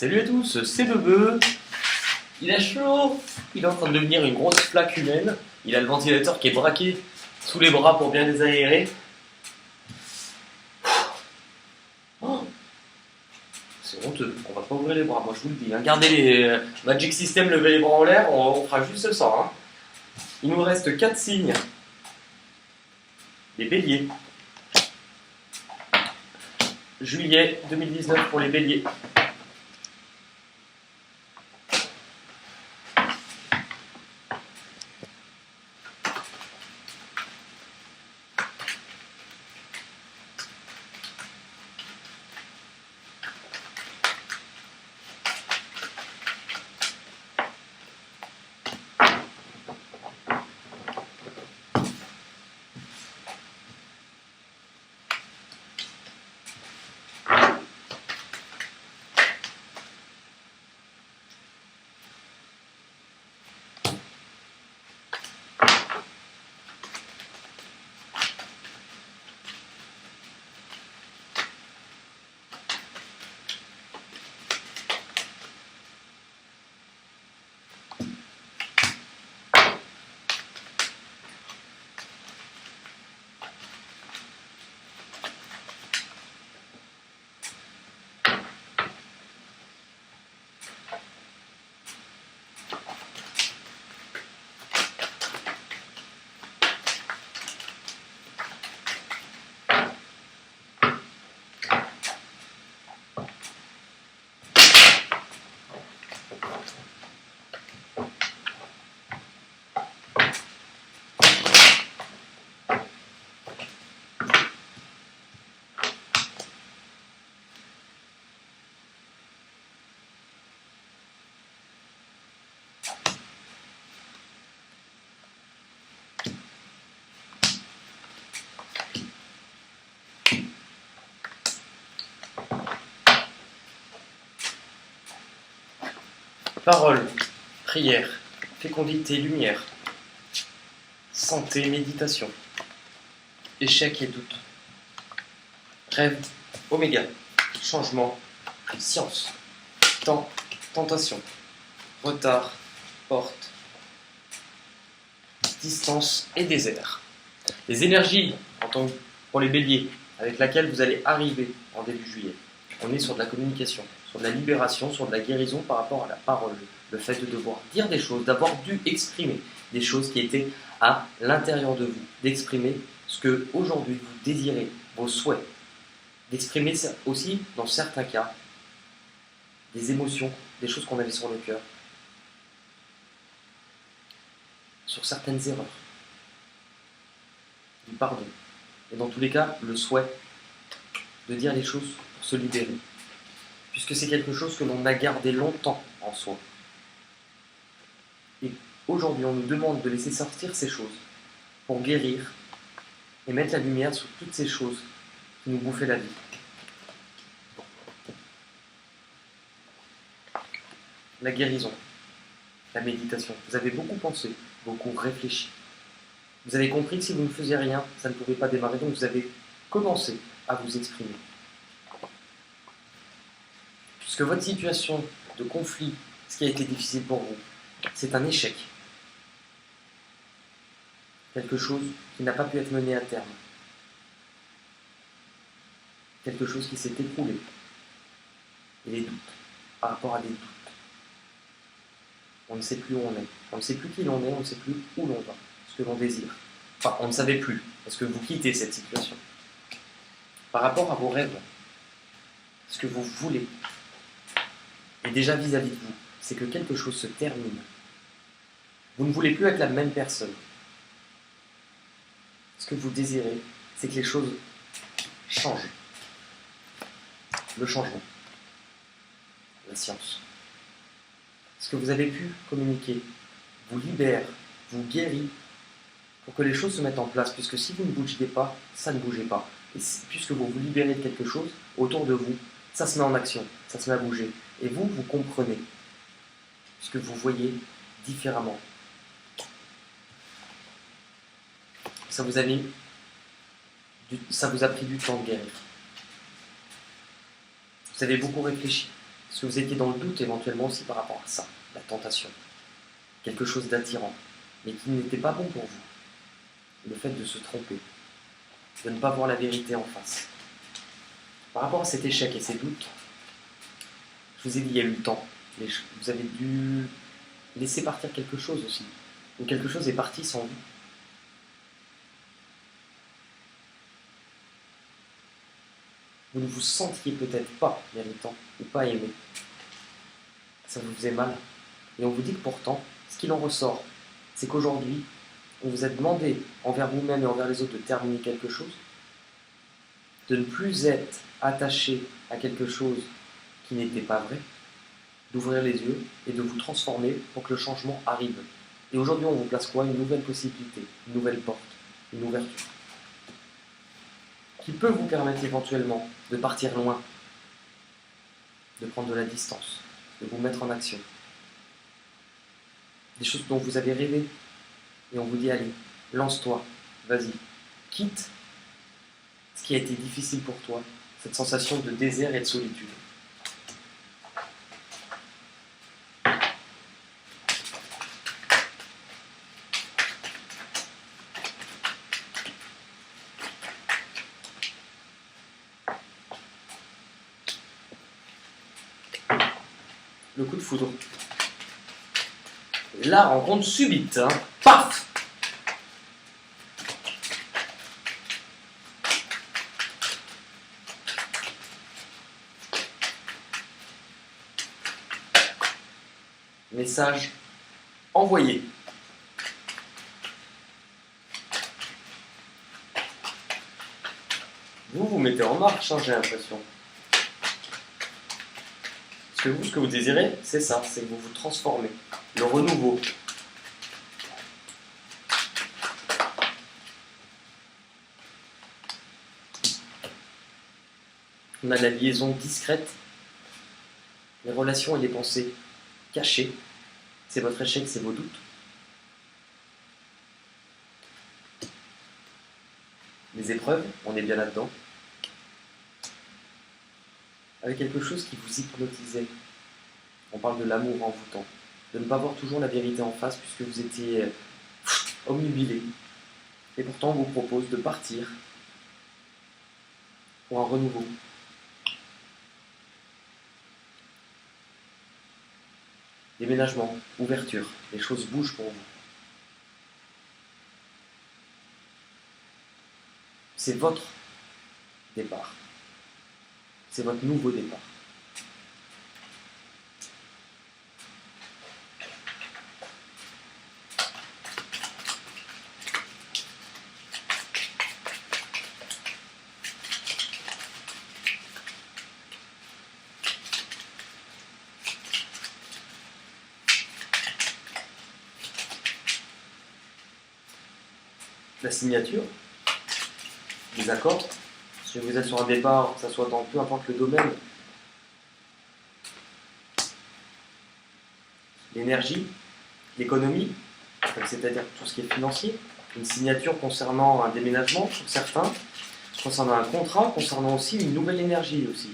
Salut à tous, c'est Bebe. Il a chaud, il est en train de devenir une grosse flaque humaine. Il a le ventilateur qui est braqué sous les bras pour bien désaérer. Oh, c'est honteux, on va pas ouvrir les bras, moi je vous le dis. Hein. Gardez les Magic System, levez les bras en l'air, on fera juste ça. Hein. Il nous reste 4 signes. Les béliers. Juillet 2019 pour les béliers. Parole, prière, fécondité, lumière, santé, méditation, échec et doute, rêve, oméga, changement, science, temps, tentation, retard, porte, distance et désert. Les énergies pour les béliers avec laquelle vous allez arriver en début juillet. On est sur de la communication, sur de la libération, sur de la guérison par rapport à la parole. Le fait de devoir dire des choses, d'avoir dû exprimer des choses qui étaient à l'intérieur de vous, d'exprimer ce que aujourd'hui vous désirez, vos souhaits, d'exprimer aussi, dans certains cas, des émotions, des choses qu'on avait sur le cœur, sur certaines erreurs, du pardon. Et dans tous les cas, le souhait de dire les choses pour se libérer. Puisque c'est quelque chose que l'on a gardé longtemps en soi. Et aujourd'hui, on nous demande de laisser sortir ces choses pour guérir et mettre la lumière sur toutes ces choses qui nous bouffaient la vie. La guérison, la méditation. Vous avez beaucoup pensé, beaucoup réfléchi. Vous avez compris que si vous ne faisiez rien, ça ne pouvait pas démarrer, donc vous avez commencé à vous exprimer. Puisque votre situation de conflit, ce qui a été difficile pour vous, c'est un échec. Quelque chose qui n'a pas pu être mené à terme. Quelque chose qui s'est écroulé. Et les doutes, par rapport à des doutes. On ne sait plus où on est. On ne sait plus qui l'on est, on ne sait plus où l'on va. Ce que l'on désire. Enfin, on ne savait plus, parce que vous quittez cette situation. Par rapport à vos rêves, ce que vous voulez, et déjà vis-à-vis de vous, c'est que quelque chose se termine. Vous ne voulez plus être la même personne. Ce que vous désirez, c'est que les choses changent. Le changement. La science. Ce que vous avez pu communiquer vous libère, vous guérit, pour que les choses se mettent en place. Puisque si vous ne bougiez pas, ça ne bougeait pas. Et puisque vous vous libérez de quelque chose, autour de vous, ça se met en action, ça se met à bouger. Et vous, vous comprenez. Puisque vous voyez différemment. Ça vous a pris du temps de guérir. Vous avez beaucoup réfléchi. Est-ce que vous étiez dans le doute éventuellement aussi par rapport à ça, la tentation, quelque chose d'attirant, mais qui n'était pas bon pour vous, le fait de se tromper, de ne pas voir la vérité en face. Par rapport à cet échec et ces doutes, je vous ai dit, il y a eu le temps, vous avez dû laisser partir quelque chose aussi, ou quelque chose est parti sans vous. Vous ne vous sentiez peut-être pas méritant ou pas aimé. Ça vous faisait mal. Et on vous dit que pourtant, ce qu'il en ressort, c'est qu'aujourd'hui, on vous a demandé envers vous-même et envers les autres de terminer quelque chose, de ne plus être attaché à quelque chose qui n'était pas vrai, d'ouvrir les yeux et de vous transformer pour que le changement arrive. Et aujourd'hui, on vous place quoi? Une nouvelle possibilité, une nouvelle porte, une ouverture, qui peut vous permettre éventuellement de partir loin, de prendre de la distance, de vous mettre en action. Des choses dont vous avez rêvé, et on vous dit allez, lance-toi, vas-y, quitte ce qui a été difficile pour toi, cette sensation de désert et de solitude. Le coup de foudre. La rencontre subite, hein. Paf! Message envoyé. Vous vous mettez en marche, hein, j'ai l'impression. Parce que vous, ce que vous désirez, c'est ça, c'est que vous vous transformez. Le renouveau. On a la liaison discrète, les relations et les pensées cachées. C'est votre échec, c'est vos doutes. Les épreuves, on est bien là-dedans. Avec quelque chose qui vous hypnotisait. On parle de l'amour envoûtant. De ne pas voir toujours la vérité en face puisque vous étiez omnubilé. Et pourtant, on vous propose de partir pour un renouveau. Déménagement, ouverture, les choses bougent pour vous. C'est votre départ. C'est votre nouveau départ. La signature, les accords, si vous êtes sur un départ, que ce soit dans peu importe le domaine, l'énergie, l'économie, c'est-à-dire tout ce qui est financier, une signature concernant un déménagement pour certains, concernant un contrat, concernant aussi une nouvelle énergie aussi.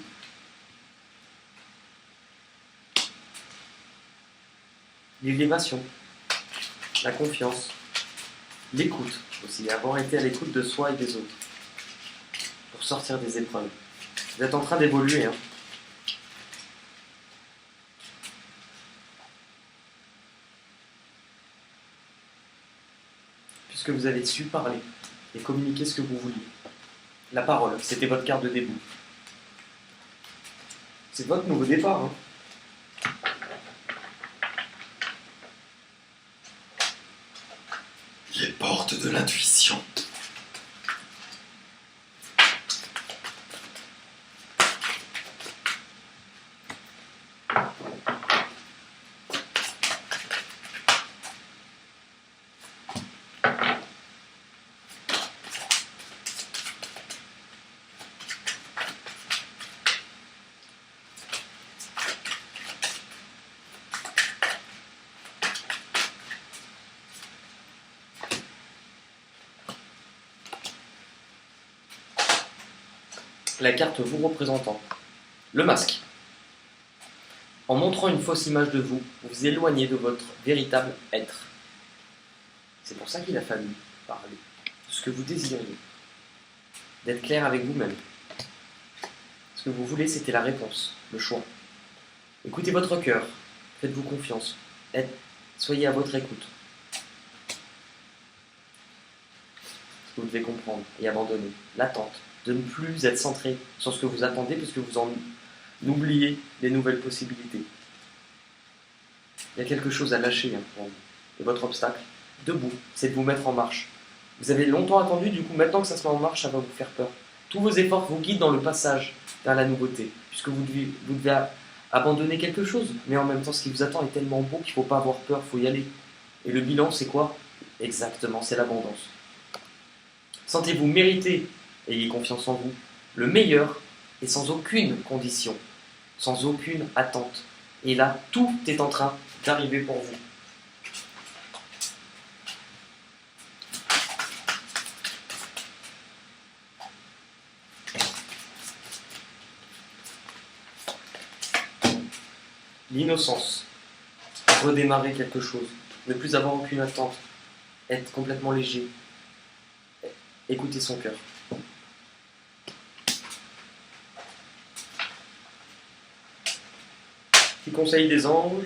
L'élévation, la confiance, l'écoute aussi, avoir été à l'écoute de soi et des autres pour sortir des épreuves. Vous êtes en train d'évoluer, hein. Puisque vous avez su parler et communiquer ce que vous vouliez. La parole, c'était votre carte de début. C'est votre nouveau départ, hein. Les portes de l'intuition. La carte vous représentant. Le masque. En montrant une fausse image de vous, vous vous éloignez de votre véritable être. C'est pour ça qu'il a fallu parler de ce que vous désiriez, d'être clair avec vous-même. Ce que vous voulez, c'était la réponse, le choix. Écoutez votre cœur, faites-vous confiance, soyez à votre écoute. Ce que vous devez comprendre et abandonner, l'attente, de ne plus être centré sur ce que vous attendez parce que vous en oubliez les nouvelles possibilités. Il y a quelque chose à lâcher pour vous. Et votre obstacle, debout, c'est de vous mettre en marche. Vous avez longtemps attendu, du coup maintenant que ça se met en marche, ça va vous faire peur. Tous vos efforts vous guident dans le passage vers la nouveauté, puisque vous devez abandonner quelque chose, mais en même temps ce qui vous attend est tellement beau qu'il ne faut pas avoir peur, il faut y aller. Et le bilan c'est quoi? Exactement, c'est l'abondance. Sentez-vous mériter, ayez confiance en vous, le meilleur et sans aucune condition, sans aucune attente. Et là, tout est en train d'arriver pour vous. L'innocence, redémarrer quelque chose, ne plus avoir aucune attente, être complètement léger, écouter son cœur. Petit conseil des anges.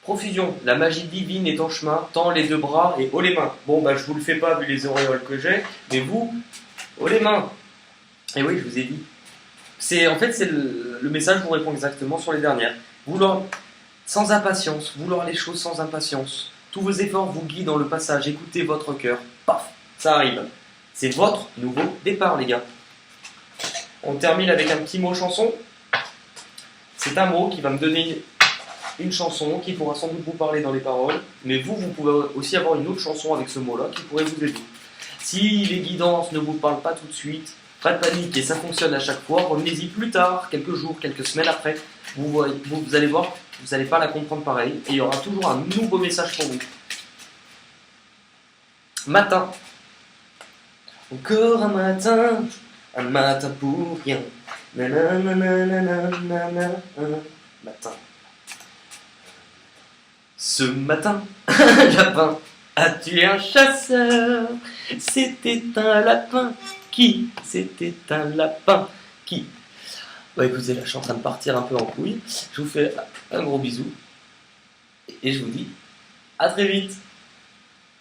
Profusion, la magie divine est en chemin, tends les deux bras et haut les mains. Bon, je vous le fais pas vu les auréoles que j'ai, mais vous, haut les mains. Et oui, je vous ai dit. En fait, le message vous répond exactement sur les dernières. Vouloir sans impatience, vouloir les choses sans impatience. Tous vos efforts vous guident dans le passage, écoutez votre cœur. Paf, ça arrive. C'est votre nouveau départ, les gars. On termine avec un petit mot chanson. C'est un mot qui va me donner une chanson qui pourra sans doute vous parler dans les paroles, mais vous pouvez aussi avoir une autre chanson avec ce mot-là qui pourrait vous aider. Si les guidances ne vous parlent pas tout de suite, pas de panique et ça fonctionne à chaque fois, revenez-y plus tard, quelques jours, quelques semaines après, vous allez voir, vous n'allez pas la comprendre pareil, et il y aura toujours un nouveau message pour vous. Matin. Encore un matin pour rien. Matin. Ce matin, un lapin a tué un chasseur. C'était un lapin qui? C'était un lapin qui? Écoutez, là je suis en train de partir un peu en couille. Je vous fais un gros bisou et je vous dis à très vite.